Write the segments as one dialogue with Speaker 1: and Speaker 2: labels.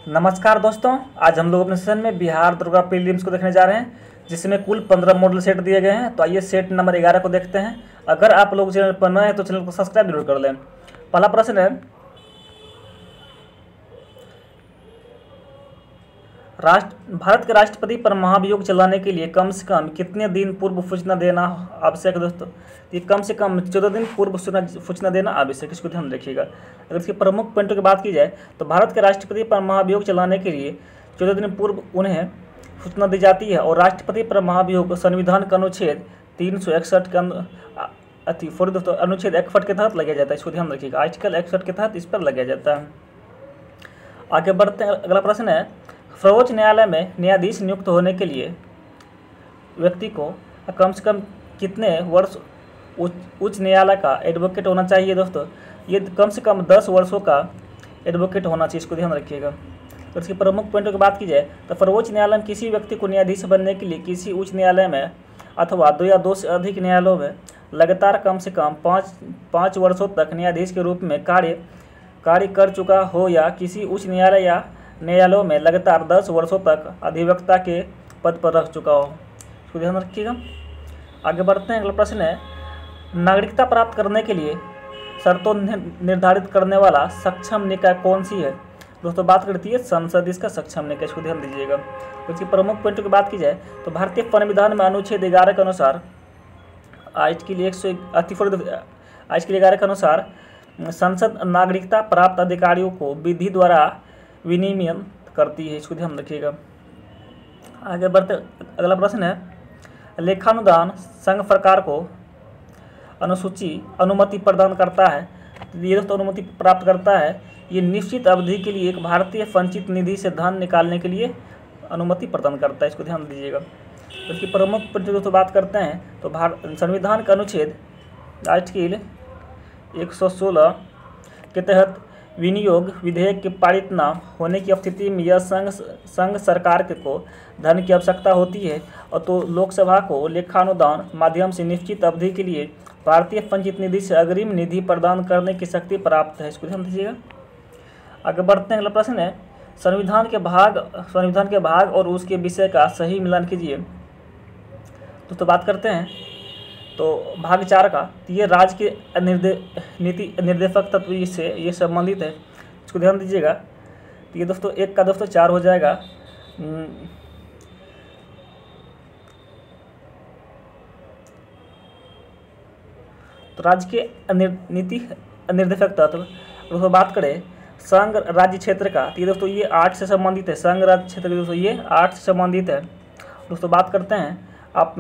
Speaker 1: नमस्कार दोस्तों, आज हम लोग अपने सेशन में बिहार दुर्गा प्रीलिम्स को देखने जा रहे हैं, जिसमें कुल 15 मॉडल सेट दिए गए हैं। तो आइए सेट नंबर 11 को देखते हैं। अगर आप लोग चैनल पर नए हैं तो चैनल को सब्सक्राइब जरूर कर लें। पहला प्रश्न है, भारत के राष्ट्रपति पर महाभियोग चलाने के लिए कम से कम कितने दिन पूर्व सूचना देना आवश्यक है दोस्तों? ये कम से कम 14 दिन पूर्व सूचना देना आवश्यक, इसको ध्यान रखिएगा। अगर इसके प्रमुख पॉइंटों की बात की जाए तो भारत के राष्ट्रपति पर महाभियोग चलाने के लिए 14 दिन पूर्व उन्हें सूचना दी जाती है और राष्ट्रपति पर महाभियोग संविधान का अनुच्छेद 361 के अनुच्छेद 61 के तहत लगाया जाता है। इसको ध्यान रखिएगा, आर्टिकल 61 के तहत इस पर लगाया जाता है। आगे बढ़ते हैं। अगला प्रश्न है, सर्वोच्च न्यायालय में न्यायाधीश नियुक्त होने के लिए व्यक्ति को कम से कम कितने वर्ष उच्च न्यायालय का एडवोकेट होना चाहिए दोस्तों? ये कम से कम 10 वर्षों का एडवोकेट होना चाहिए, इसको ध्यान रखिएगा। तो इसकी प्रमुख पॉइंटों की बात की जाए तो सर्वोच्च न्यायालय में किसी व्यक्ति को न्यायाधीश बनने के लिए किसी उच्च न्यायालय में अथवा 2 या 2 से अधिक न्यायालयों में लगातार कम से कम 5 वर्षों तक न्यायाधीश के रूप में कार्य कर चुका हो या किसी उच्च न्यायालय या न्यायालयों में लगातार 10 वर्षों तक अधिवक्ता के पद पर रह चुका हो, इसको ध्यान रखिएगा। आगे बढ़ते हैं। अगला प्रश्न है, नागरिकता प्राप्त करने के लिए शर्तों निर्धारित करने वाला सक्षम निकाय कौन सी है? दोस्तों बात करती है संसद, इसका सक्षम निकाय, इसको ध्यान दीजिएगा। तो इसकी प्रमुख पॉइंटों की बात की जाए तो भारतीय संविधान में अनुच्छेद 11 के अनुसार आर्टिकल 11 के अनुसार संसद नागरिकता प्राप्त अधिकारियों को विधि द्वारा विनियमित करती है, इसको ध्यान रखिएगा। आगे बढ़ते। अगला प्रश्न है, लेखानुदान संघ सरकार को अनुमति प्रदान करता है। ये दोस्तों अनुमति प्राप्त करता है, ये निश्चित अवधि के लिए एक भारतीय संचित निधि से धन निकालने के लिए अनुमति प्रदान करता है, इसको ध्यान दीजिएगा। तो इसकी प्रमुख पॉइंट दोस्तों बात करते हैं तो संविधान का अनुच्छेद आर्टिकल 116 के तहत विनियोग विधेयक के पारित न होने की स्थिति में यह संघ सरकार को धन की आवश्यकता होती है और तो लोकसभा को लेखानुदान माध्यम से निश्चित अवधि के लिए भारतीय संचित निधि से अग्रिम निधि प्रदान करने की शक्ति प्राप्त है, इसको ध्यान दीजिएगा। आगे बढ़ते हैं। अगला प्रश्न है, संविधान के भाग और उसके विषय का सही मिलान कीजिए। तो बात करते हैं तो भाग 4 का, तो ये राज्य के नीति निर्देशक तत्व से ये संबंधित है, इसको ध्यान दीजिएगा। तो ये दोस्तों 1 का दोस्तों 4 हो जाएगा। तो राज्य के नीति निर्देशक तत्व दोस्तों बात करें संघ राज्य क्षेत्र का, तो ये दोस्तों ये 8 से संबंधित है। संघ राज्य क्षेत्र दोस्तों ये 8 से संबंधित है। दोस्तों बात करते हैं आप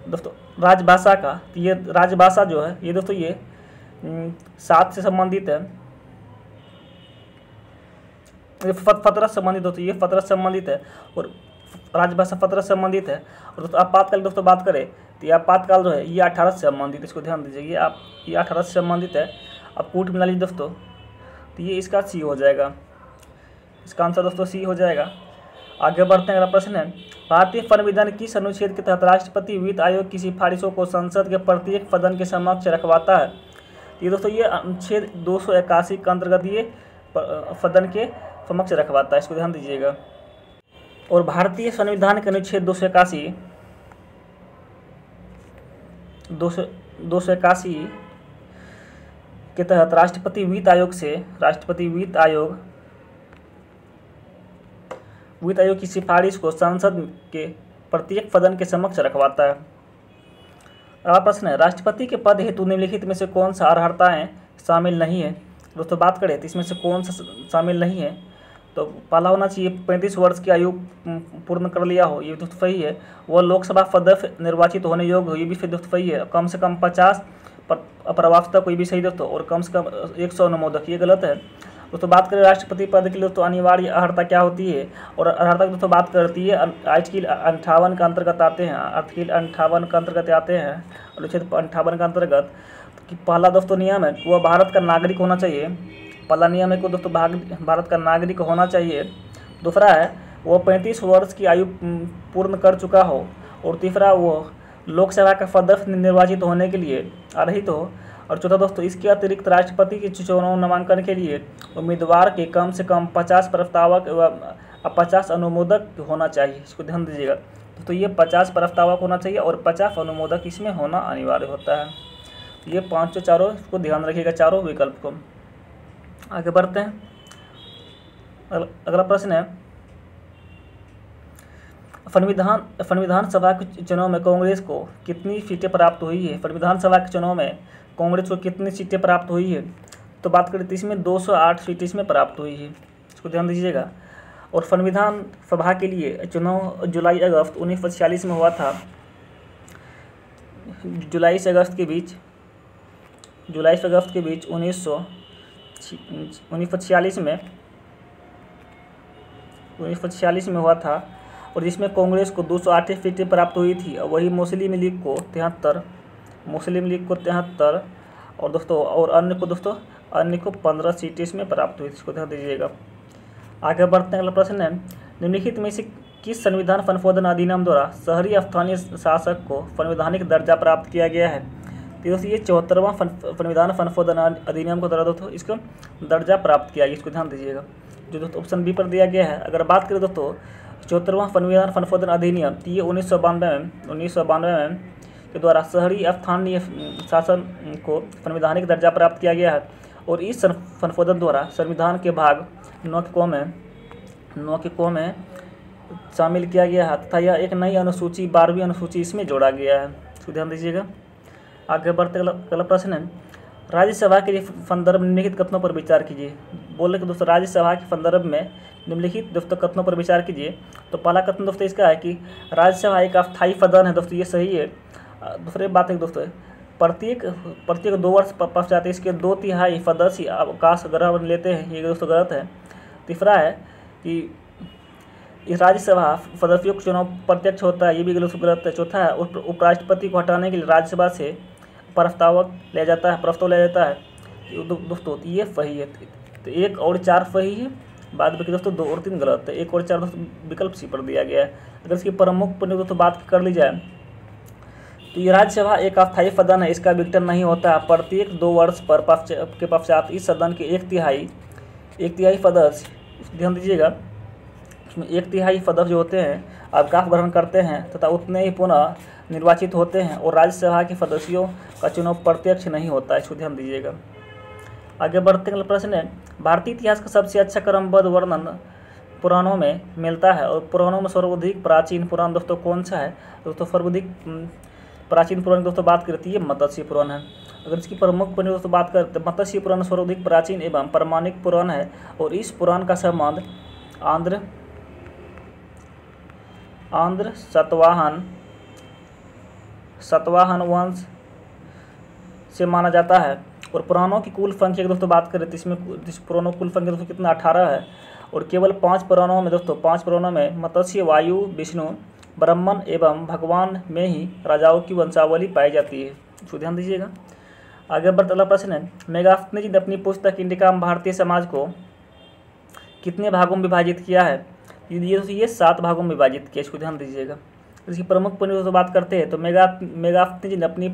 Speaker 1: दोस्तों राजभाषा का, तो ये राजभाषा जो है ये दोस्तों ये 7 से संबंधित है। फतरत संबंधित दोस्तों ये फतरत संबंधित है और राजभाषा फतरत संबंधित है। और दोस्तों आपातकाल दोस्तों बात करें तो ये आपातकाल जो है ये 18 से संबंधित, इसको ध्यान दीजिए। ये 18 से संबंधित है। अब कूट मिला लीजिए दोस्तों, तो ये इसका सी हो जाएगा, इसका आंसर दोस्तों सी हो जाएगा। आगे बढ़ते हैं। अगला प्रश्न है, भारतीय संविधान किस अनुच्छेद के तहत राष्ट्रपति वित्त आयोग की सिफारिशों को संसद के प्रत्येक सदन के समक्ष रखवाता है? ये दोस्तों ये अनुच्छेद 281 के अंतर्गत ये सदन के समक्ष रखवाता है, इसको ध्यान दीजिएगा। और भारतीय संविधान के अनुच्छेद 281 के तहत राष्ट्रपति वित्त आयोग की सिफारिश को संसद के प्रत्येक सदन के समक्ष रखवाता है। अगला प्रश्न है, राष्ट्रपति के पद हेतु निम्नलिखित में से कौन सा अर्हताएं शामिल नहीं है? दोस्तों बात करें तो इसमें से कौन सा शामिल नहीं है? तो पहला होना चाहिए 35 वर्ष की आयु पूर्ण कर लिया हो, ये दोस्तों सही है। वह लोकसभा सदस्य निर्वाचित होने योग्य हो, ये भी दोस्तों सही है। कम से कम 50 प्रवासिता कोई भी सही दोस्तों, और कम से कम 100 अनुमोदक, ये गलत है दोस्तों। बात करें राष्ट्रपति पद के लिए दोस्तों अनिवार्य अर्हता क्या होती है, और अर्हता दोस्तों बात करती है आर्टिकल 58 के अंतर्गत आते हैं। आर्टिकल 58 के अंतर्गत आते हैं, अनुच्छेद 58 के अंतर्गत कि पहला दोस्तों नियम है वह भारत का नागरिक होना चाहिए। पहला नियम है को दोस्तों भारत का नागरिक होना चाहिए। दूसरा है वो 35 वर्ष की आयु पूर्ण कर चुका हो, और तीसरा वो लोकसभा का सदस्य निर्वाचित होने के लिए अर्हित हो। और चौथा दोस्तों, इसके अतिरिक्त राष्ट्रपति के चुनाव नामांकन के लिए उम्मीदवार के कम से कम 50 प्रस्तावक एवं 50 अनुमोदक होना चाहिए। इसको ध्यान दीजिएगा दोस्तों, ये 50 प्रस्तावक होना चाहिए और 50 अनुमोदक इसमें होना अनिवार्य होता है। ये पाँचों चारों को ध्यान रखिएगा, चारों विकल्प को। आगे बढ़ते हैं, अगला प्रश्न है, संविधान सभा के चुनाव में कांग्रेस को कितनी सीटें प्राप्त हुई है? संविधान सभा के चुनाव में कांग्रेस को कितनी सीटें प्राप्त हुई है? तो बात करें तो इसमें 208 सीटें इसमें प्राप्त हुई है, इसको ध्यान दीजिएगा। और संविधान सभा के लिए चुनाव जुलाई अगस्त 1946 में हुआ था। जुलाई से अगस्त के बीच 1946 में हुआ था, और जिसमें कांग्रेस को 208 सीटें प्राप्त हुई थी। और वही मुस्लिम लीग को 73 और दोस्तों और अन्य को 15 सीटें इसमें प्राप्त हुई थी, इसको ध्यान दीजिएगा। आगे बढ़ते हैं, अगला प्रश्न है, निम्नलिखित में से किस संविधान संशोधन अधिनियम द्वारा शहरी स्थानीय शासक को संवैधानिक दर्जा प्राप्त किया गया है? तो दोस्तों ये 74वां संविधान संशोधन अधिनियम को द्वारा दोस्तों इसको दर्जा प्राप्त किया गया, इसको ध्यान दीजिएगा, जो दोस्तों ऑप्शन बी पर दिया गया है। अगर बात करें दोस्तों 74वां संविधान संशोधन अधिनियम, ये 1992 में के द्वारा शहरी स्थानीय शासन को संवैधानिक दर्जा प्राप्त किया गया है। और इस संशोधन द्वारा संविधान के भाग 9 के में शामिल किया गया है तथा यह एक नई अनुसूची 12वीं अनुसूची इसमें जोड़ा गया है, इसको ध्यान दीजिएगा। आगे बढ़ते अगला प्रश्न है, राज्यसभा के संदर्भ निम्नलिखित कथनों पर विचार कीजिए। बोले कि दोस्तों राज्यसभा के संदर्भ में निम्नलिखित दोस्तों कथनों पर विचार कीजिए। तो पहला कथन दोस्तों इसका है कि राज्यसभा एक अस्थायी सदन है, दोस्तों ये सही है। दूसरी बात है दोस्तों, प्रत्येक 2 वर्ष पश्चात इसके 2/3 सदस्य अवकाश ग्रह लेते हैं, ये दोस्तों गलत है। तीसरा है कि इस राज्यसभा सदस्यों का चुनाव प्रत्यक्ष होता है, ये भी गलत है। चौथा है उपराष्ट्रपति को हटाने के लिए राज्यसभा से प्रस्ताव लिया जाता है। दोस्तों ये सही है, तो 1 और 4 सही है, बाद में दोस्तों 2 और 3 गलत है। 1 और 4 दोस्तों विकल्प सी पर दिया गया है। अगर इसकी प्रमुख पर दोस्तों बात कर ली जाए तो ये राज्यसभा एक अस्थायी सदन है, इसका विघटन नहीं होता है। प्रत्येक 2 वर्ष के पश्चात इस सदन के 1/3 सदस्य, ध्यान दीजिएगा, इसमें 1/3 सदस्य जो होते हैं अवकाश ग्रहण करते हैं तथा उतने ही पुनः निर्वाचित होते हैं। और राज्यसभा के सदस्यों का चुनाव प्रत्यक्ष नहीं होता है, इसको ध्यान दीजिएगा। आगे बढ़ते हैं, प्रश्न है, भारतीय इतिहास का सबसे अच्छा क्रमबद्ध वर्णन पुराणों में मिलता है, और पुराणों में सर्वाधिक प्राचीन पुराण दोस्तों कौन सा है? दोस्तों सर्वाधिक प्राचीन पुराण दोस्तों बात करती है मत्स्य पुराण है। अगर इसकी प्रमुख पुराण दोस्तों बात करते हैं, मत्स्य पुराण सर्वाधिक प्राचीन एवं प्रमाणिक पुराण है, और इस पुराण का संबंध आंध्र सातवाहन वंश से माना जाता है। और पुराणों की कुल संख्या की दोस्तों बात करें तो इसमें पुराणों की कुल संख्या दोस्तों कितना 18 है, और केवल 5 पुराणों में मत्स्य, वायु, विष्णु, ब्रह्मन एवं भगवान में ही राजाओं की वंशावली पाई जाती है, इसको ध्यान दीजिएगा। आगे बढ़ते अगला प्रश्न है, मेगास्थनी ने अपनी पुस्तक इंडिका में भारतीय समाज को कितने भागों में विभाजित किया है? ये 7 भागों में विभाजित किया, इसको ध्यान दीजिएगा। इसकी प्रमुख पॉइंट बात करते हैं तो मेगास्थनी जी ने अपनी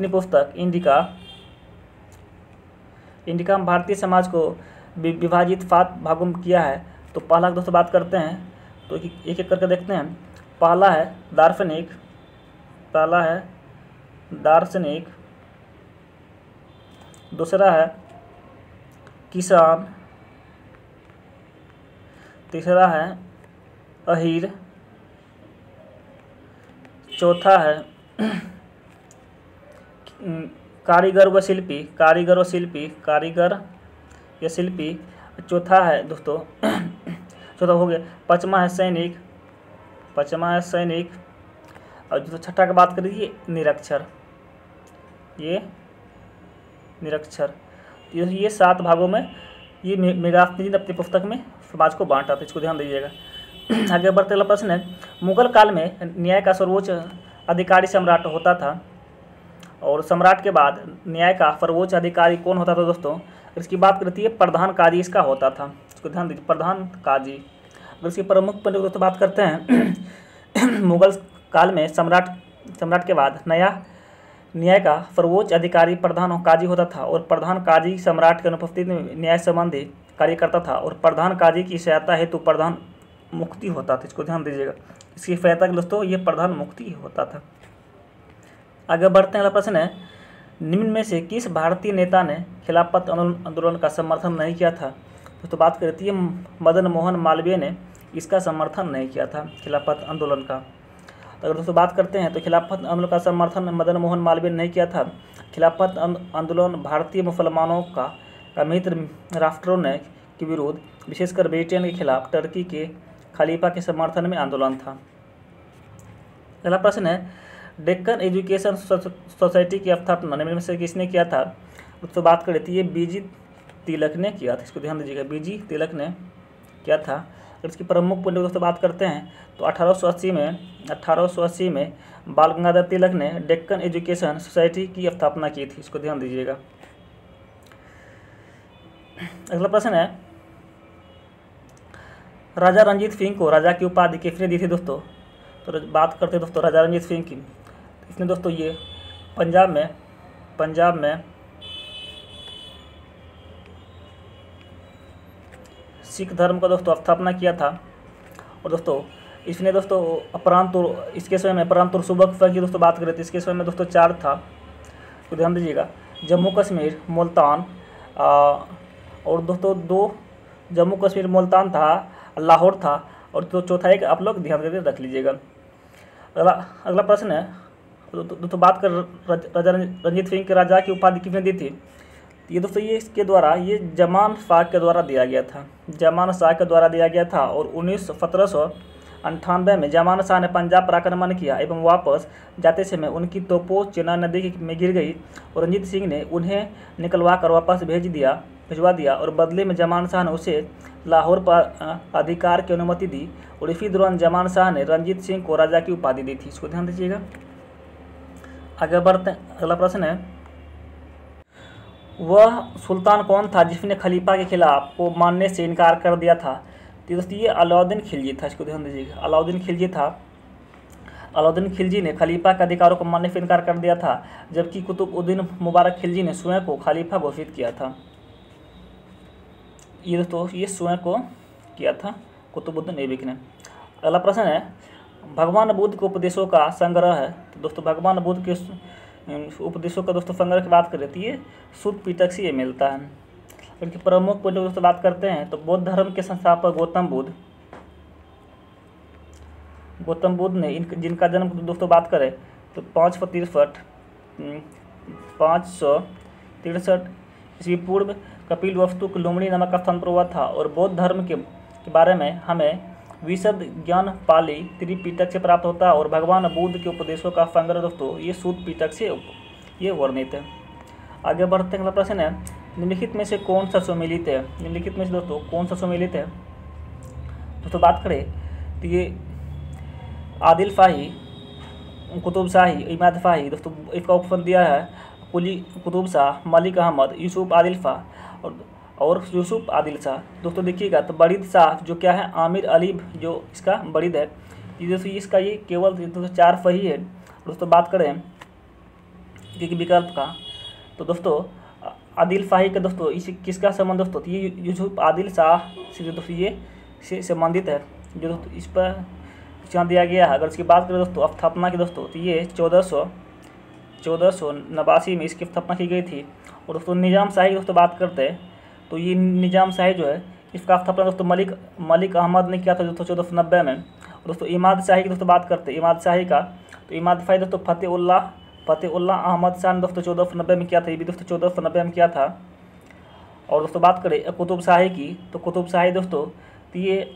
Speaker 1: पुस्तक इंडिका में भारतीय समाज को विभाजित 7 भागों में किया है। तो पहला दोस्तों बात करते हैं तो एक एक करके देखते हैं। पहला है दार्शनिक, दूसरा है किसान, तीसरा है अहीर, चौथा है कारीगर व शिल्पी, चौथा है दोस्तों चौथा हो गया। पाँचवा है सैनिक, और जो छठा की बात करिए निरक्षर, ये 7 भागों में ये मेगास्थनी ने अपनी पुस्तक में समाज को बांटा था, इसको ध्यान दीजिएगा। आगे बढ़ते अगला प्रश्न है, मुगल काल में न्याय का सर्वोच्च अधिकारी सम्राट होता था, और सम्राट के बाद न्याय का सर्वोच्च अधिकारी कौन होता था दोस्तों? इसकी बात करती है प्रधान काजी इसका होता था, इसको ध्यान दीजिए, प्रधान काजी। अगर इसकी प्रमुख पंडित दोस्तों बात करते हैं मुगल काल में सम्राट के बाद न्याय का सर्वोच्च अधिकारी प्रधान काजी होता था और प्रधान काजी सम्राट के अनुपस्थिति में न्याय संबंधी कार्य करता था और प्रधान काजी की सहायता हेतु प्रधान मुफ्ती होता था। इसको ध्यान दीजिएगा, इसकी सहायता के दोस्तों ये प्रधान मुफ्ती होता था। आगे बढ़ते हैं। अगला प्रश्न है, निम्न में से किस भारतीय नेता ने खिलाफत आंदोलन का समर्थन नहीं किया था? दोस्तों बात करती है मदन मोहन मालवीय ने इसका समर्थन नहीं किया था, खिलाफत आंदोलन का। तो अगर दोस्तों बात करते हैं तो खिलाफत आंदोलन का समर्थन मदन मोहन मालवीय ने नहीं किया था। खिलाफत आंदोलन भारतीय मुसलमानों का मित्र राष्ट्रों ने के विरुद्ध, विशेषकर ब्रिटेन के खिलाफ टर्की के खलीफा के समर्थन में आंदोलन था। अगला प्रश्न है, डेक्कन एजुकेशन सोसाइटी की स्थापना निम्न में से किसने किया था? दोस्तों बात करें तो ये बीजी तिलक ने किया था। इसको ध्यान दीजिएगा, बीजी तिलक ने किया था। और इसकी प्रमुख पॉइंट दोस्तों बात करते हैं तो 1880 में बाल गंगाधर तिलक ने डेक्कन एजुकेशन सोसाइटी की स्थापना की थी। इसको ध्यान दीजिएगा। अगला प्रश्न है, राजा रणजीत सिंह को राजा की उपाधि किसने दी थी? दोस्तों तो बात करते हैं दोस्तों राजा रणजीत सिंह की। इसने दोस्तों ये पंजाब में सिख धर्म का दोस्तों स्थापना किया था। और दोस्तों इसने दोस्तों अपरांतुर, इसके समय में अपरांतुर सूबा की दोस्तों बात करें तो इसके समय में दोस्तों 4 था। तो ध्यान दीजिएगा, जम्मू कश्मीर, मुल्तान और दोस्तों 2 जम्मू कश्मीर मुल्तान था, लाहौर था और तो चौथा एक आप लोग ध्यान करके रख लीजिएगा। अगला प्रश्न है, दोस्तों बात कर राजा रणजीत सिंह के राजा की उपाधि किसने दी थी? ये दोस्तों ये इसके द्वारा ये जमान शाह के द्वारा दिया गया था, जमान शाह के द्वारा दिया गया था। और 1798 में जमान शाह ने पंजाब पर आक्रमण किया एवं वापस जाते समय उनकी तोपों चेनाब नदी में गिर गई और रणजीत सिंह ने उन्हें निकलवा कर वापस भिजवा दिया और बदले में जमान शाह ने उसे लाहौर पर अधिकार की अनुमति दी और इसी दौरान जमान शाह ने रणजीत सिंह को राजा की उपाधि दी थी। इसको ध्यान दीजिएगा। आगे बढ़ते हैं। अगला प्रश्न है, वह सुल्तान कौन था जिसने खलीफा के खिलाफ को मानने से इनकार कर दिया था? तो दोस्तों ये अलाउद्दीन खिलजी था। इसको ध्यान दीजिएगा, अलाउद्दीन खिलजी था। अलाउद्दीन खिलजी ने खलीफा के अधिकारों को मानने से इनकार कर दिया था, जबकि कुतुबुद्दीन मुबारक खिलजी ने स्वयं को खलीफा घोषित किया था। ये दोस्तों ये स्वयं को किया था कुतुबुद्दीन ऐबक ने। अगला प्रश्न है, भगवान बुद्ध के उपदेशों का संग्रह है। तो दोस्तों भगवान बुद्ध के उपदेशों का दोस्तों संग्रह की बात करें तो ये शुद्ध पिटक से ये मिलता है। इनकी प्रमुख पॉइंट दोस्तों बात करते हैं तो बौद्ध धर्म के संस्थापक गौतम बुद्ध ने जिनका जन्म दोस्तों बात करें तो 563 ईस्वी पूर्व कपिलवस्तु के लुम्बिनी नामक स्थान पर हुआ था। और बौद्ध धर्म के बारे में हमें विशद ज्ञान पाली त्रिपिटक से प्राप्त होता है और भगवान बुद्ध के उपदेशों का संग्रह दोस्तों ये शुद्ध पिटक से ये वर्णित है। आगे बढ़ते हैं। प्रश्न है, निम्नलिखित में से कौन सा सुमेलित है? निम्नलिखित में से दोस्तों कौन सा सुमेलित है? दोस्तों बात करें तो ये आदिल शाही, कुतुब शाही, इमाद शाही। दोस्तों इसका ऑप्शन दिया है कुली कुतुब शाह, मलिक अहमद, यूसुफ आदिल शाह और यूसुफ आदिल शाह। दोस्तों देखिएगा तो बरीद शाह जो क्या है आमिर अली जो इसका बरीद है। दोस्तों इसका ये केवल दोस्तों 4 सही है। दोस्तों बात करें कि विकल्प का तो दोस्तों आदिल शाही का दोस्तों इस किसका संबंध दोस्तों तो ये यूसुफ आदिल शाह से दोस्तों ये से संबंधित है जो दोस्तों इस पर यहाँ दिया गया है। अगर इसकी बात करें दोस्तों स्थापना की दोस्तों तो ये 1489 में इसकी स्थापना की गई थी। और दोस्तों निज़ाम शाही की दोस्तों बात करते हैं तो ये निज़ाम शाही जो है इसका स्थापना दोस्तों मलिक अहमद ने किया था दोस्तों 1490 में। और दोस्तों इमाद शाही की दोस्तों बात करते हैं इमाद शाही का तो इमाद शाही दोस्तों फतेहुल्लाह अहमद शाह ने दोस्तों 1490 में किया था। ये भी दोस्तों 1490 में किया था। और दोस्तों बात करें कुतुब शाही की तो कुतुब शाही दोस्तों तो ये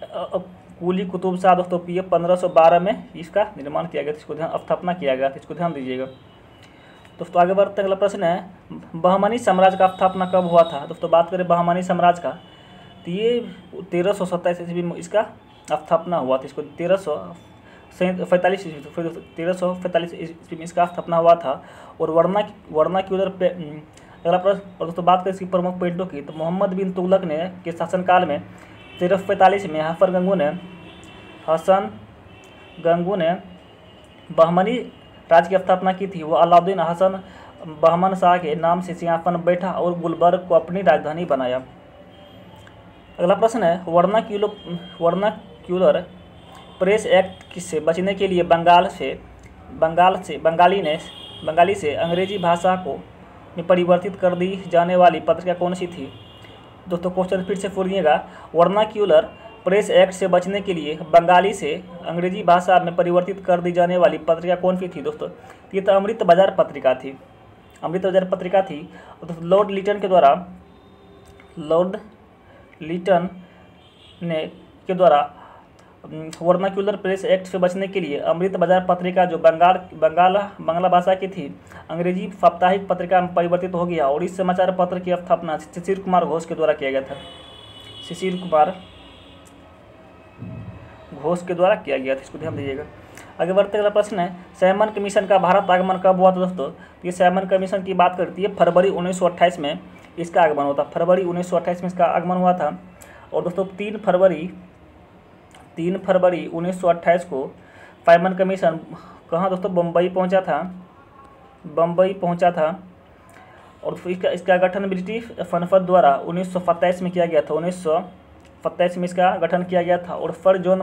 Speaker 1: कुली कुतुब शाह दोस्तों ये 1512 में इसका निर्माण किया गया था, इसको स्थापना किया गया था। इसको ध्यान दीजिएगा। दोस्तों आगे बढ़ते अगला प्रश्न है, बहमनी साम्राज्य का स्थापना कब हुआ था? दोस्तों बात करें बहमनी साम्राज्य का तो ये 1327 ईस्वी में इसका स्थापना हुआ था। इसको 1345 ईस्वी में इसका स्थापना हुआ था। और वर्णा की उधर पे अगला प्रश्न। और दोस्तों बात करें इसकी प्रमुख पॉइंटों की तो मोहम्मद बिन तुगलक ने के शासनकाल में 1345 में हसन गंगू ने बहमनी राज्य की स्थापना की थी। वह अलाउद्दीन हसन बहमन शाह के नाम से सिंहासन पर बैठा और गुलबर्ग को अपनी राजधानी बनाया। अगला प्रश्न है, वर्नाक्यूलर प्रेस एक्ट से बचने के लिए बंगाली से अंग्रेजी भाषा को में परिवर्तित कर दी जाने वाली पत्रिका कौन सी थी? दोस्तों क्वेश्चन फिर से सुनिएगा। वर्नाक्यूलर प्रेस एक्ट से बचने के लिए बंगाली से अंग्रेजी भाषा में परिवर्तित कर दी जाने वाली पत्रिका कौन सी थी? दोस्तों ये तो अमृत बाजार पत्रिका थी। और दोस्तों लॉर्ड लिटन के द्वारा वर्नाक्यूलर प्रेस एक्ट से बचने के लिए अमृत बाजार पत्रिका जो बांग्ला भाषा की थी अंग्रेजी साप्ताहिक पत्रिका में परिवर्तित हो गया और इस समाचार पत्र की स्थापना शिशिर कुमार घोष के द्वारा किया गया था। शिशिर कुमार घोष के द्वारा किया गया था, इसको ध्यान दीजिएगा। आगे बढ़ते अगला प्रश्न है, सैमन कमीशन का भारत आगमन कब हुआ था? दोस्तों ये सैमन कमीशन की बात करती है फरवरी 1928 में इसका आगमन होता। फरवरी 1928 में इसका आगमन हुआ था। और दोस्तों 3 फरवरी 1928 को सैमन कमीशन कहाँ दोस्तों? बम्बई पहुंचा था। और इसका गठन ब्रिटिश संसद द्वारा 1927 में किया गया था। 1927 में इसका गठन किया गया था। और सर जॉन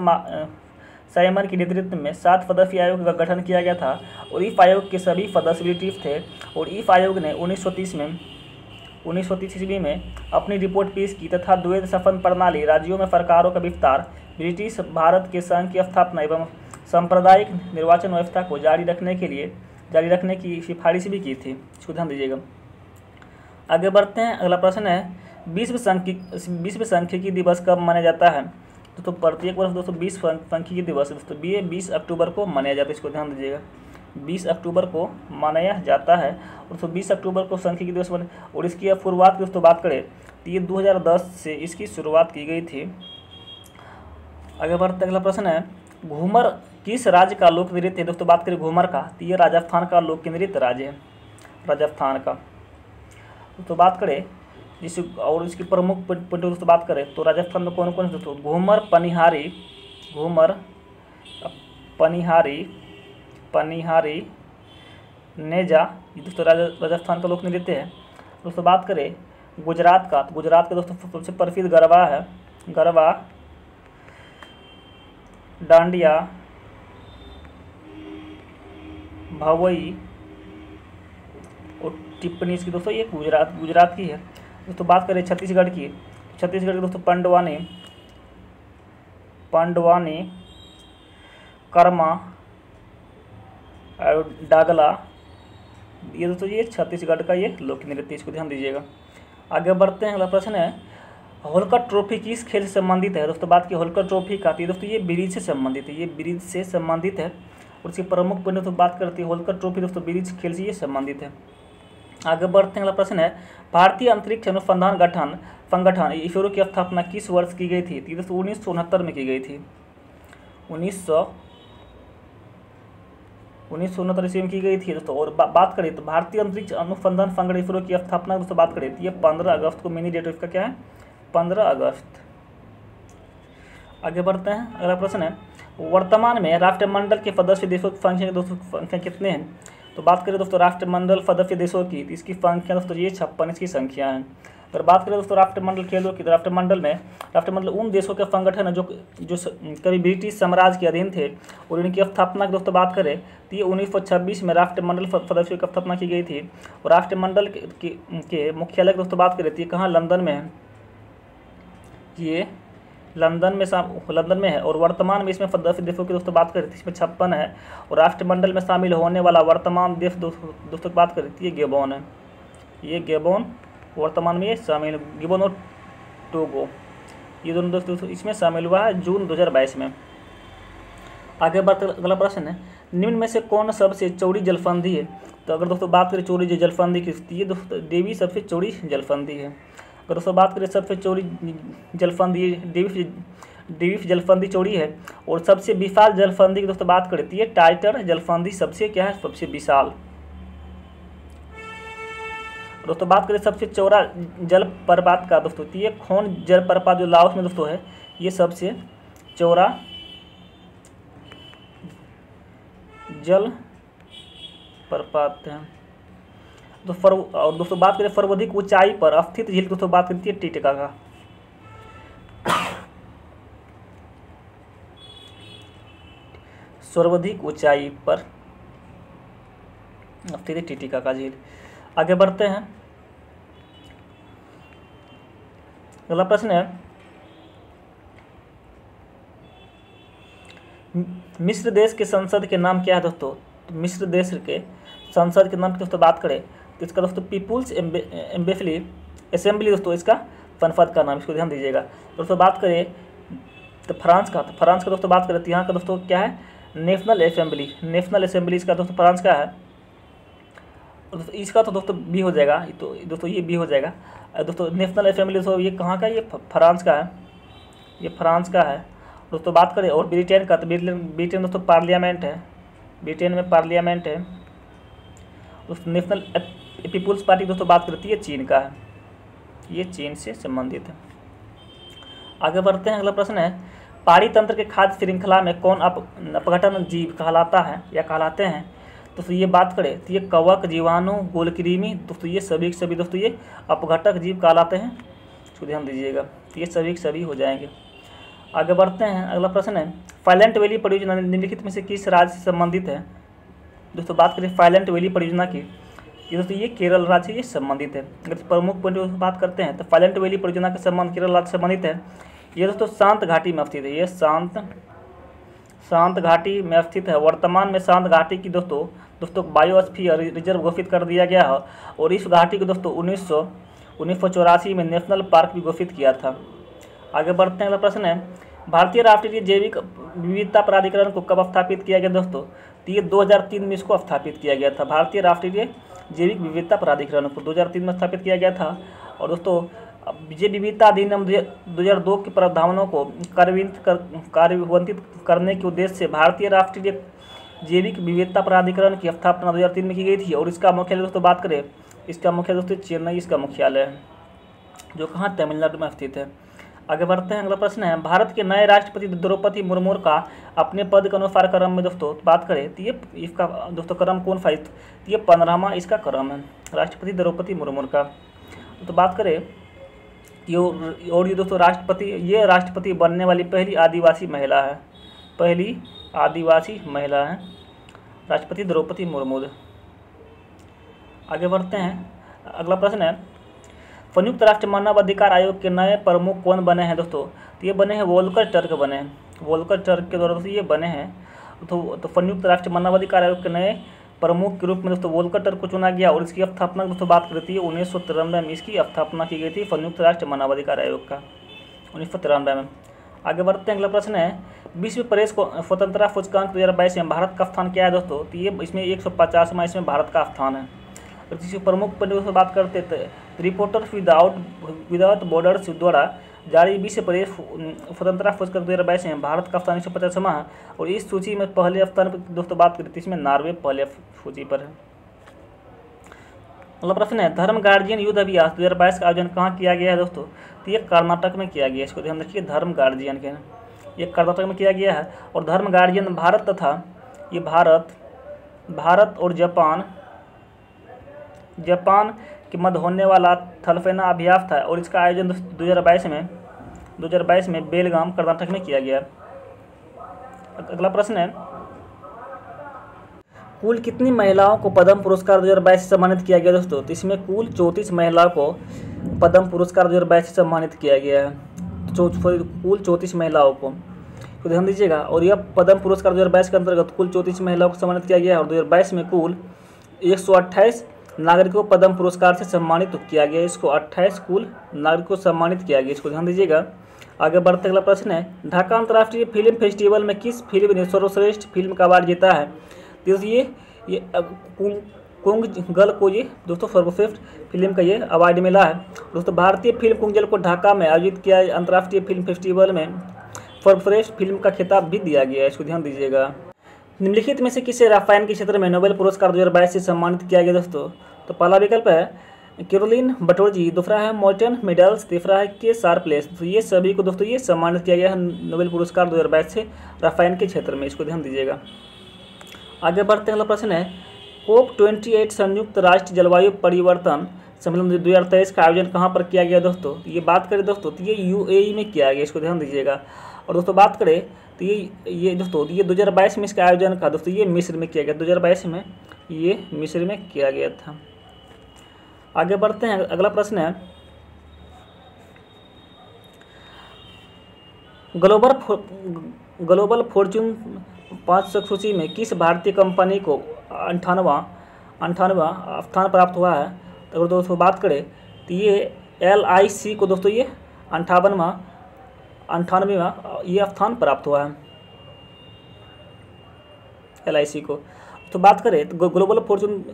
Speaker 1: साइमन के नेतृत्व में 7 सदस्यीय आयोग का गठन किया गया था और इस आयोग के सभी सदस्य ब्रिटिश थे। और इस आयोग ने 1930 ईस्वी में अपनी रिपोर्ट पेश की तथा द्वैध शासन प्रणाली, राज्यों में सरकारों का विस्तार, ब्रिटिश भारत के संघ की स्थापना एवं सांप्रदायिक निर्वाचन व्यवस्था को जारी रखने की सिफारिश भी की थी। इसको ध्यान दीजिएगा। आगे बढ़ते हैं। अगला प्रश्न है, विश्व सांख्यिकी दिवस कब मनाया जाता है? दोस्तों प्रत्येक वर्ष दोस्तों विश्व सांख्यिकी दिवस दोस्तों 20 अक्टूबर को मनाया जाता है। इसको ध्यान दीजिएगा, 20 अक्टूबर को मनाया जाता है। और दोस्तों 20 अक्टूबर को सांख्यिकी दिवस बने। और इसकी शुरुआत की दोस्तों बात करें तो ये 2010 से इसकी शुरुआत की गई थी। आगे बढ़ते अगला प्रश्न है, घूमर किस राज्य का लोक नृत्य है? दोस्तों बात करें घूमर का तो ये राजस्थान का लोक नृत्य राज्य है, राजस्थान का। तो बात करें जिस और इसकी प्रमुख पॉइंट दोस्तों बात करें तो राजस्थान में कौन कौन से दोस्तों? घूमर, पनिहारी, नेजा, ये दोस्तों राजस्थान का लोक नृत्य है। दोस्तों बात करें गुजरात का तो गुजरात का दोस्तों सबसे प्रसिद्ध गरबा है, गरबा, डांडिया, भवई और टिप्पणी इसकी दोस्तों ये गुजरात की है। दोस्तों बात करें छत्तीसगढ़ की, छत्तीसगढ़ के दोस्तों पंडवानी, कर्मा और डागला, ये दोस्तों ये छत्तीसगढ़ का ये लोक नृत्य, इसको ध्यान दीजिएगा। आगे बढ़ते हैं। अगला प्रश्न है, होलकर ट्रॉफी किस खेल से संबंधित है? दोस्तों बात की होलकर ट्रॉफी का तो दोस्तों ये ब्रिज से संबंधित है, ये ब्रिज से संबंधित है। और इसकी प्रमुख पॉइंट दोस्तों बात करती है होलकर ट्रॉफी दोस्तों ब्रिज खेल से ये संबंधित है। आगे बढ़ते हैं। अगला प्रश्न है, भारतीय अंतरिक्ष अनुसंधान संगठन इसरो की स्थापना किस वर्ष की गई थी? तो दोस्तों 1969 में की गई थी। 1969 ईस्वी में की गई थी दोस्तों। और बात करें तो भारतीय अंतरिक्ष अनुसंधान संगठन इसरो की स्थापना दोस्तों बात करें तो ये 15 अगस्त को, मिनी डेट इसका क्या है 15 अगस्त। आगे बढ़ते हैं। अगला प्रश्न है, वर्तमान में राष्ट्रमंडल के सदस्य देशों की संख्या कितने हैं? तो बात करें दोस्तों राष्ट्रमंडल सदस्य देशों की तो इसकी संख्या दोस्तों ये 56 इसकी संख्या है। अगर बात करें दोस्तों राष्ट्रमंडल खेलों की तो राष्ट्रमंडल उन देशों के संगठन है जो कभी ब्रिटिश साम्राज्य के अधीन थे और इनकी स्थापना की दोस्तों बात करें तो ये 1926 में राष्ट्रमंडल सदस्यों की स्थापना की गई थी। और राष्ट्रमंडल के मुख्यालय की दोस्तों बात करें तो ये कहाँ? लंदन में है, ये लंदन में है। और वर्तमान में इसमें सदस्य देशों की दोस्तों बात करें तो इसमें 56 है। और राष्ट्रमंडल में शामिल होने वाला वर्तमान देश दोस्तों की बात करें तो ये गेबोन है, ये गेबोन वर्तमान में ये शामिल, गिबोन और टोगो, ये दोनों दोस्तों इसमें शामिल हुआ है जून 2022 में। आगे बात अगला प्रश्न है, निम्न में से कौन सबसे चौड़ी जलसंधि है? तो अगर दोस्तों बात करें चौड़ी जलसंधि की तो ये दोस्तों देवी सबसे चौड़ी जलसंधि है। अगर दोस्तों बात करें सबसे चौड़ी जलसंधि डेविस जलसंधि चौड़ी है। और सबसे विशाल जलसंधि की दोस्तों बात करें तो ये टाइटर जलसंधि सबसे क्या है? सबसे विशाल। दोस्तों बात करें सबसे चौड़ा जलप्रपात का दोस्तों तो ये खोन जलप्रपात जो लाओस में दोस्तों है, ये सबसे चौड़ा पर पाते हैं। और दोस्तों बात करें सर्वाधिक ऊंचाई पर अवस्थित झील, दोस्तों बात करती है टिटिकाका। सर्वाधिक ऊंचाई पर अवस्थित है टिटिकाका झील। आगे बढ़ते हैं, अगला प्रश्न है मिस्र देश के संसद के नाम क्या है दोस्तों। तो मिस्र देश के संसद के नाम की दोस्तों बात करें तो इसका दोस्तों पीपुल्स असेंबली दोस्तों इसका संसद का नाम, इसको ध्यान दीजिएगा। दोस्तों बात करें तो फ्रांस का दोस्तों बात करें तो यहाँ का दोस्तों क्या है, नेशनल असेंबली इसका दोस्तों फ्रांस का है। दोस्तों इसका तो दोस्तों बी हो जाएगा, तो दोस्तों ये बी हो जाएगा। दोस्तों नेशनल असेंबली दोस्तों ये कहाँ का, ये फ्रांस का है, ये फ्रांस का है। दोस्तों बात करें और ब्रिटेन का, तो ब्रिटेन दोस्तों पार्लियामेंट है, ब्रिटेन में पार्लियामेंट है। दोस्तों नेशनल पीपुल्स पार्टी दोस्तों बात करती है चीन का है, ये चीन से संबंधित है। आगे बढ़ते हैं, अगला प्रश्न है पाड़ी तंत्र के खाद्य श्रृंखला में कौन अपघटन जीव कहलाता है या कहलाते हैं। दोस्तों ये बात करें तो ये कवक, जीवाणु, गोलकृमि, दोस्तों ये सभी के सभी दोस्तों ये अपघटक जीव कहलाते हैं, इसको ध्यान दीजिएगा। तो ये सभी के सभी हो जाएंगे। आगे बढ़ते हैं, अगला प्रश्न है साइलेंट वैली परियोजना निम्नलिखित में से किस राज्य से संबंधित है। दोस्तों बात करें साइलेंट वैली परियोजना की, ये दोस्तों ये केरल राज्य से ये संबंधित है। अगर प्रमुख पॉइंट बात करते हैं तो साइलेंट वैली परियोजना का संबंध केरल राज्य से संबंधित है। ये दोस्तों शांत घाटी में स्थित है, ये शांत घाटी में स्थित है। वर्तमान में शांत घाटी की दोस्तों बायोस्फीयर रिजर्व घोषित कर दिया गया है और इस घाटी को दोस्तों 1984 में नेशनल पार्क भी घोषित किया था। आगे बढ़ते हैं, अगला प्रश्न है भारतीय राष्ट्रीय जैविक विविधता प्राधिकरण को कब स्थापित किया गया दोस्तों। तो ये 2003 में इसको स्थापित किया गया था। भारतीय राष्ट्रीय जैविक विविधता प्राधिकरण को 2003 में स्थापित किया गया था। और दोस्तों जैव विविधता अधिनियम 2002 के प्रावधानों को कार्यान्वित करने के उद्देश्य से भारतीय राष्ट्रीय जैविक विविधता प्राधिकरण की स्थापना 2003 में की गई थी। और इसका मुख्यालय दोस्तों बात करें, इसका मुख्यालय दोस्तों चेन्नई इसका मुख्यालय है, जो कहाँ तमिलनाडु में स्थित है। आगे बढ़ते हैं, अगला प्रश्न है भारत के नए राष्ट्रपति द्रौपदी मुर्मू का अपने पद के अनुसार क्रम में दोस्तों बात करें तो ये इसका दोस्तों क्रम कौन सा, तो ये 15वां इसका क्रम है राष्ट्रपति द्रौपदी मुर्मू का। तो बात करें और ये दोस्तों राष्ट्रपति बनने वाली पहली आदिवासी महिला है, राष्ट्रपति द्रौपदी मुर्मू। आगे बढ़ते हैं, अगला प्रश्न है संयुक्त राष्ट्र मानव अधिकार आयोग के नए प्रमुख कौन बने हैं दोस्तों। तो ये बने हैं वोल्कर टर्क बने हैं, वोल्कर टर्क के द्वारा दोस्तों ये बने हैं। तो संयुक्त राष्ट्र मानव अधिकार आयोग के नए प्रमुख के रूप में दोस्तों वोल्कर टर्क को चुना गया और इसकी स्थापना दोस्तों बात करती है 1993 में इसकी स्थापना की गई थी संयुक्त राष्ट्र मानव अधिकार आयोग का 1993 में। आगे बढ़ते हैं, अगला प्रश्न है विश्व प्रेस स्वतंत्रता सूचकांक 2022 में भारत का स्थान क्या है दोस्तों। तो ये इसमें 150वां इसमें भारत का स्थान है। और किसी प्रमुख पॉइंट से बात करते थे रिपोर्टर्स विदाउट बॉर्डर्स द्वारा जारी विश्व प्रेस स्वतंत्रता सूचकांक 2022 में भारत का स्थान 150वां है। और इस सूची में पहले स्थान पर दोस्तों बात करते इसमें नॉर्वे पहले सूची पर है। अगला प्रश्न है धर्म गार्जियन युद्ध अभ्यास 2022 का आयोजन कहाँ किया गया है दोस्तों। तो ये कर्नाटक में किया गया है, इसको ध्यान रखिए। धर्म गार्जियन के ये कर्नाटक में किया गया है। और धर्म गार्जियन भारत तथा ये भारत और जापान के मध्य होने वाला थलसेना अभ्यास था। और इसका आयोजन 2022 में बेलगाम कर्नाटक में किया गया। अगला प्रश्न है कुल कितनी महिलाओं को पद्म पुरस्कार 2022 से सम्मानित किया गया दोस्तों। तो इसमें कुल 34 महिलाओं को पद्म पुरस्कार 2022 से सम्मानित किया गया है। कुल 34 महिलाओं को तो ध्यान दीजिएगा। और यह पद्म पुरस्कार 2022 के अंतर्गत कुल 34 महिलाओं को सम्मानित किया गया है। और 2022 में कुल 128 नागरिकों को पद्म पुरस्कार से सम्मानित किया गया। इसको 28 कुल नागरिकों को सम्मानित किया गया, इसको ध्यान दीजिएगा। आगे बढ़ते अगला प्रश्न है ढाका अंतर्राष्ट्रीय फिल्म फेस्टिवल में किस फिल्म ने सर्वश्रेष्ठ फिल्म का अवार्ड जीता है। तो ये कुंजल को ये दोस्तों सर्वश्रेष्ठ फिल्म का ये अवार्ड मिला है। दोस्तों भारतीय फिल्म कुंजल को ढाका में आयोजित किया अंतर्राष्ट्रीय फिल्म फेस्टिवल में सर्वश्रेष्ठ फिल्म का खिताब भी दिया गया है, इसको ध्यान दीजिएगा। निम्नलिखित में से किसे रसायन के क्षेत्र में नोबेल पुरस्कार 2022 से सम्मानित किया गया दोस्तों। तो पहला विकल्प है कैरोलिन बटोरजी, दूसरा है मॉर्टन मेडल्स, तीसरा है के शार्पलेस। तो ये सभी को दोस्तों ये सम्मानित किया गया है नोबेल पुरस्कार 2022 से रसायन के क्षेत्र में, इसको ध्यान दीजिएगा। आगे बढ़ते हैं, अगला प्रश्न है COP28 संयुक्त राष्ट्र जलवायु परिवर्तन सम्मेलन 2023 का आयोजन कहाँ पर किया गया दोस्तों? ये बात करें दोस्तों तो ये UAE में किया गया, इसको ध्यान दीजिएगा। और दोस्तों बात करें तो ये दोस्तों ये 2022 में इसका आयोजन का दोस्तों ये मिस्र में किया गया, 2022 में ये मिस्र में किया गया था। आगे बढ़ते हैं, अगला प्रश्न है ग्लोबल फॉर्च्यून 500 सूची में किस भारतीय कंपनी को 98वां स्थान प्राप्त हुआ है? तो अगर दोस्तों बात करें तो ये LIC को दोस्तों ये 98वां ये स्थान प्राप्त हुआ है LIC को। तो बात करें तो ग्लोबल फॉर्च्यून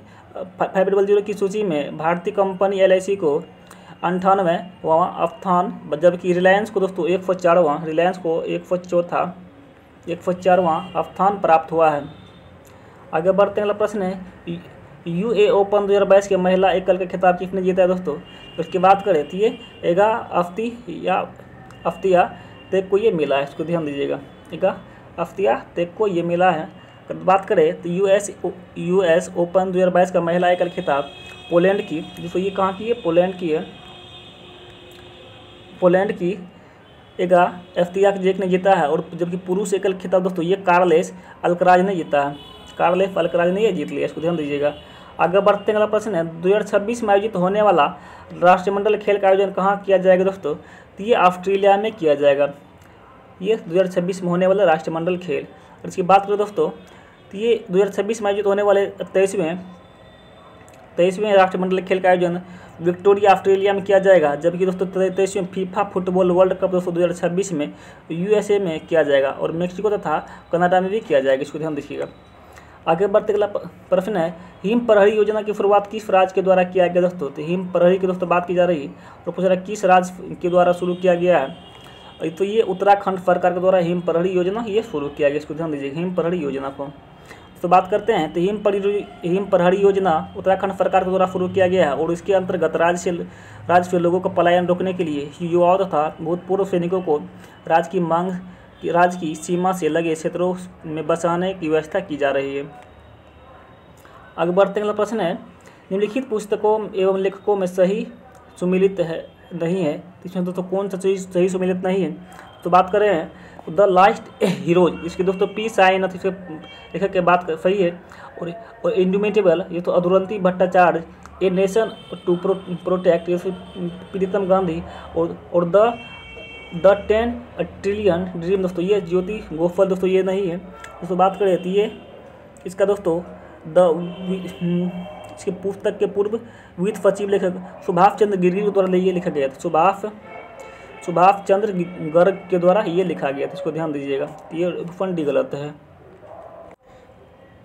Speaker 1: 500 की सूची में भारतीय कंपनी LIC को 98वां स्थान, जबकि रिलायंस को दोस्तों 104वां स्थान प्राप्त हुआ है। आगे बढ़ते हैं, अगला प्रश्न है UA ओपन 2022 के महिला एकल का खिताब किसने जीता है दोस्तों? तो इसकी बात करें तो ये एगा अफ्तिया तेग को ये मिला है, इसको ध्यान दीजिएगा। एगा अफ्तिया तेग को ये मिला है। अगर बात करें तो US ओपन 2022 का महिला एकल खिताब पोलैंड की, दोस्तों ये कहाँ की है? पोलैंड की है। पोलैंड की एगा अफ्तियाक ने जीता है। और जबकि पुरुष एकल खिताब दोस्तों ये कार्लेस अल्कराज ने जीता है। कार्लेस अल्कराज ने ये जीत लिया, इसको ध्यान दीजिएगा। आगे बढ़ते हैं, अगला प्रश्न है 2026 में आयोजित होने वाला राष्ट्रमंडल खेल का आयोजन कहाँ किया जाएगा दोस्तों? तो ये ऑस्ट्रेलिया में किया जाएगा। ये 2026 में होने वाला राष्ट्रमंडल खेल। और इसकी बात करें दोस्तों तो ये 2026 में आयोजित होने वाले 23वें राष्ट्रमंडल खेल का आयोजन विक्टोरिया ऑस्ट्रेलिया में किया जाएगा। जबकि दोस्तों 23वें फीफा फुटबॉल वर्ल्ड कप दोस्तों 2026 में USA में किया जाएगा और मेक्सिको तथा कनाडा में भी किया जाएगा, इसको ध्यान रखिएगा। आगे बढ़ते अगला प्रश्न है हिम प्रहरी योजना की शुरुआत किस राज्य के द्वारा किया गया दोस्तों? तो हिम प्रहरी की दोस्तों बात की जा रही है तो पूछ रहा है किस राज्य के द्वारा शुरू किया गया है? तो ये उत्तराखंड सरकार के द्वारा हिम प्रहरी योजना ये शुरू किया गया, इसको ध्यान दीजिएगा हिम प्रहरी योजना को। तो बात करते हैं तो हिम प्रहरी योजना उत्तराखंड सरकार के द्वारा शुरू किया गया है और इसके अंतर्गत राज्य से लोगों का पलायन रोकने के लिए युवाओं तथा भूतपूर्व सैनिकों को राज्य की सीमा से लगे क्षेत्रों में बसाने की व्यवस्था की जा रही है। आगे बढ़ते हैं, प्रश्न है निम्नलिखित पुस्तकों एवं लेखकों में सही सुमिलित है नहीं है, इसमें दोस्तों कौन सा चीज़ सही सुमिलित नहीं है? तो बात करें हैं द लास्ट हीरोज, इसके दोस्तों P साईनाथ इसके लेखक के बात सही है। और इंडोमिटेबल ये तो अधुरंती Bhattacharya, a nation to protect ये प्रीतम गांधी। और द 10 ट्रिलियन ड्रीम दोस्तों ये ज्योति गोफल दोस्तों ये नहीं है। दोस्तों बात करें तो ये इसका दोस्तों इसके पुस्तक के पूर्व वित्त सचिव लेखक सुभाष चंद्र गिरी द्वारा ये लिखा गया था। सुभाष चंद्र गर्ग के द्वारा ये लिखा गया था, इसको ध्यान दीजिएगा। ये फंडी गलत है।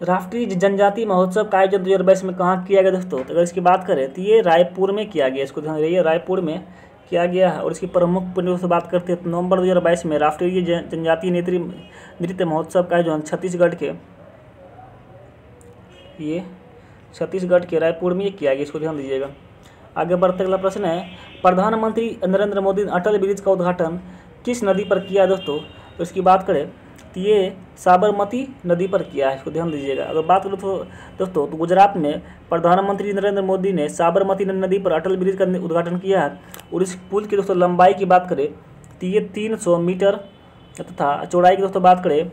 Speaker 1: राष्ट्रीय जनजाति महोत्सव का आयोजन 2022 में कहाँ किया गया दोस्तों? तो अगर इसकी बात करें तो ये रायपुर में किया गया, इसको ध्यान रखिए रायपुर में किया गया है। और इसकी प्रमुख पहलुओं से बात करते हैं तो नवंबर 2022 में राष्ट्रीय जनजातीय नृत्य महोत्सव का आयोजन छत्तीसगढ़ के रायपुर में किया गया, इसको ध्यान दीजिएगा। आगे बढ़ते अगला प्रश्न है प्रधानमंत्री नरेंद्र मोदी ने अटल ब्रिज का उद्घाटन किस नदी पर किया दोस्तों? तो इसकी बात करें तो ये साबरमती नदी पर किया है, इसको ध्यान दीजिएगा। अगर बात करें तो दोस्तों तो गुजरात में प्रधानमंत्री नरेंद्र मोदी ने साबरमती नदी पर अटल ब्रिज का उद्घाटन किया है। और इस पुल की दोस्तों लंबाई की बात करें तो ये 300 मीटर तथा चौड़ाई की दोस्तों बात करें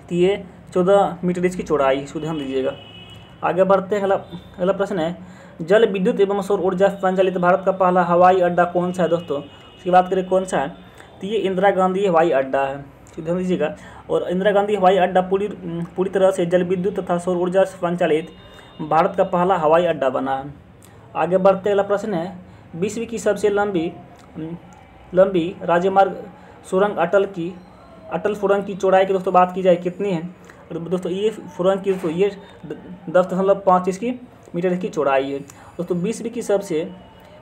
Speaker 1: तो ये 14 मीटर इसकी चौड़ाई, इसको ध्यान दीजिएगा। आगे बढ़ते हैं, अगला प्रश्न है जल विद्युत एवं सौर ऊर्जा संचालित भारत का पहला हवाई अड्डा कौन सा है दोस्तों? इसकी बात करें कौन सा है तो ये इंदिरा गांधी हवाई अड्डा है, ध्यान दीजिएगा। और इंदिरा गांधी हवाई अड्डा पूरी तरह से जल विद्युत तथा सौर ऊर्जा संचालित भारत का पहला हवाई अड्डा बना है। आगे बढ़ते अगला प्रश्न है विश्व की सबसे लंबी राजमार्ग सुरंग अटल सुरंग की चौड़ाई की दोस्तों बात की जाए कितनी है? और दोस्तों ये सुरंग की दोस्तों ये 10.5 इसकी मीटर इसकी चौड़ाई है। दोस्तों विश्व की सबसे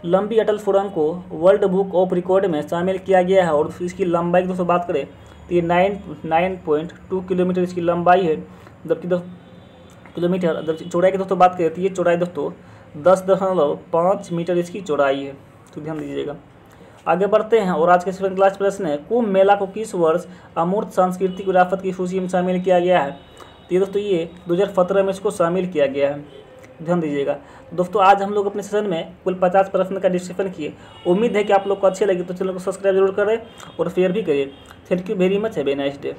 Speaker 1: लंबी अटल सुरंग को वर्ल्ड बुक ऑफ रिकॉर्ड में शामिल किया गया है। और इसकी लंबाई की दोस्तों बात करें तो ये 9.2 किलोमीटर इसकी लंबाई है, जबकि 10 किलोमीटर। जबकि चौड़ाई की दोस्तों बात करें तो ये चौड़ाई दोस्तों 10.5 मीटर इसकी चौड़ाई है, तो ध्यान दीजिएगा। आगे बढ़ते हैं और आज के लास्ट प्रश्न है कुंभ मेला को किस वर्ष अमूर्त सांस्कृतिक विरासत की सूची में शामिल किया गया है? तो ये दोस्तों ये 2017 में इसको शामिल किया गया है, ध्यान दीजिएगा। तो दोस्तों आज हम लोग अपने सेशन में कुल 50 प्रश्न का डिस्कशन किए। उम्मीद है कि आप लोग को अच्छे लगे, तो चैनल को सब्सक्राइब जरूर करें और शेयर भी करिए। Thank you very much, have a nice day.